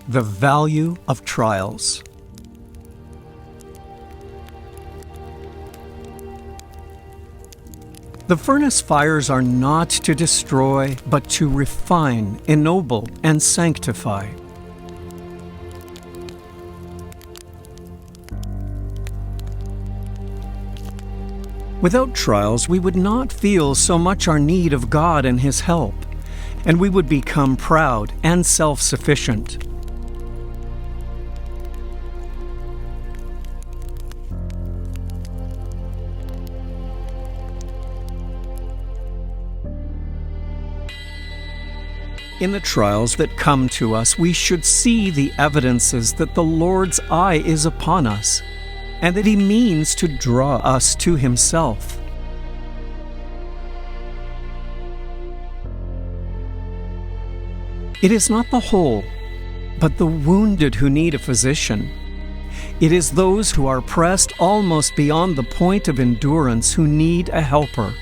The value of trials. The furnace fires are not to destroy, but to refine, ennoble, and sanctify. Without trials, we would not feel so much our need of God and His help, and we would become proud and self-sufficient. In the trials that come to us, we should see the evidences that the Lord's eye is upon us, and that He means to draw us to Himself. It is not the whole, but the wounded who need a physician. It is those who are pressed almost beyond the point of endurance who need a helper.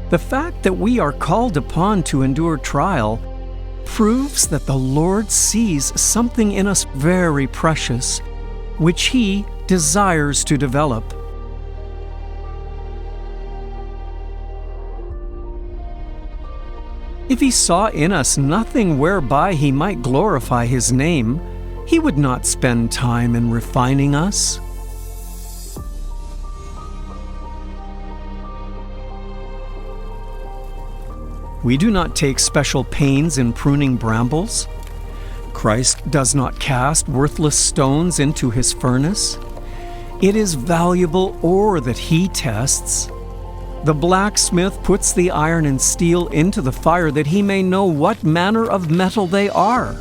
The fact that we are called upon to endure trial proves that the Lord sees something in us very precious, which He desires to develop. If He saw in us nothing whereby He might glorify His name, He would not spend time in refining us. We do not take special pains in pruning brambles. Christ does not cast worthless stones into His furnace. It is valuable ore that He tests. The blacksmith puts the iron and steel into the fire that he may know what manner of metal they are.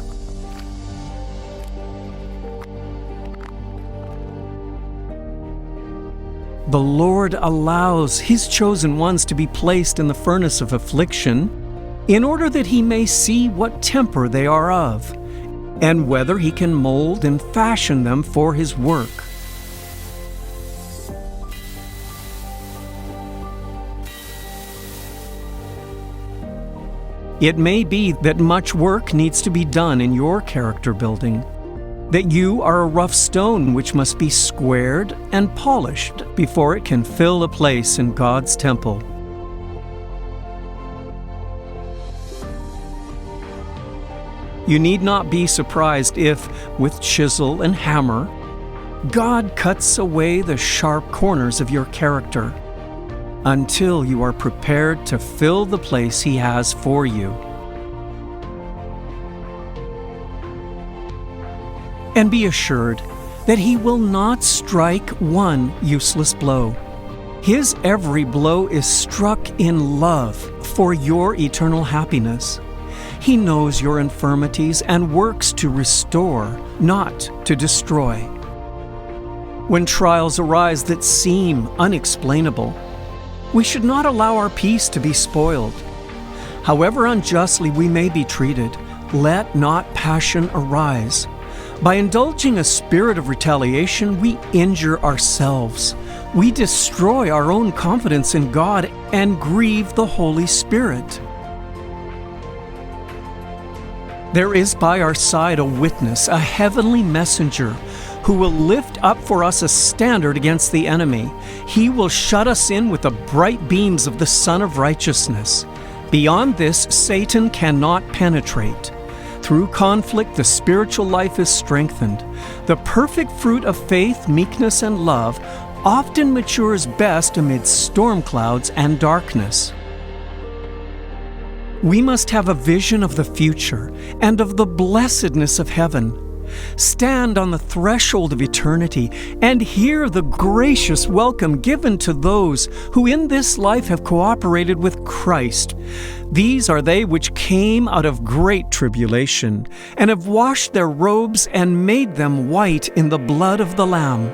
The Lord allows His chosen ones to be placed in the furnace of affliction in order that He may see what temper they are of, and whether He can mold and fashion them for His work. It may be that much work needs to be done in your character building, that you are a rough stone which must be squared and polished before it can fill a place in God's temple. You need not be surprised if, with chisel and hammer, God cuts away the sharp corners of your character until you are prepared to fill the place He has for you. And be assured that He will not strike one useless blow. His every blow is struck in love for your eternal happiness. He knows your infirmities and works to restore, not to destroy. When trials arise that seem unexplainable, we should not allow our peace to be spoiled. However unjustly we may be treated, let not passion arise. By indulging a spirit of retaliation, we injure ourselves. We destroy our own confidence in God and grieve the Holy Spirit. There is by our side a witness, a heavenly messenger, who will lift up for us a standard against the enemy. He will shut us in with the bright beams of the Sun of Righteousness. Beyond this, Satan cannot penetrate. Through conflict, the spiritual life is strengthened. The perfect fruit of faith, meekness, and love often matures best amid storm clouds and darkness. We must have a vision of the future and of the blessedness of heaven. Stand on the threshold of eternity and hear the gracious welcome given to those who in this life have cooperated with Christ. These are they which came out of great tribulation and have washed their robes and made them white in the blood of the Lamb.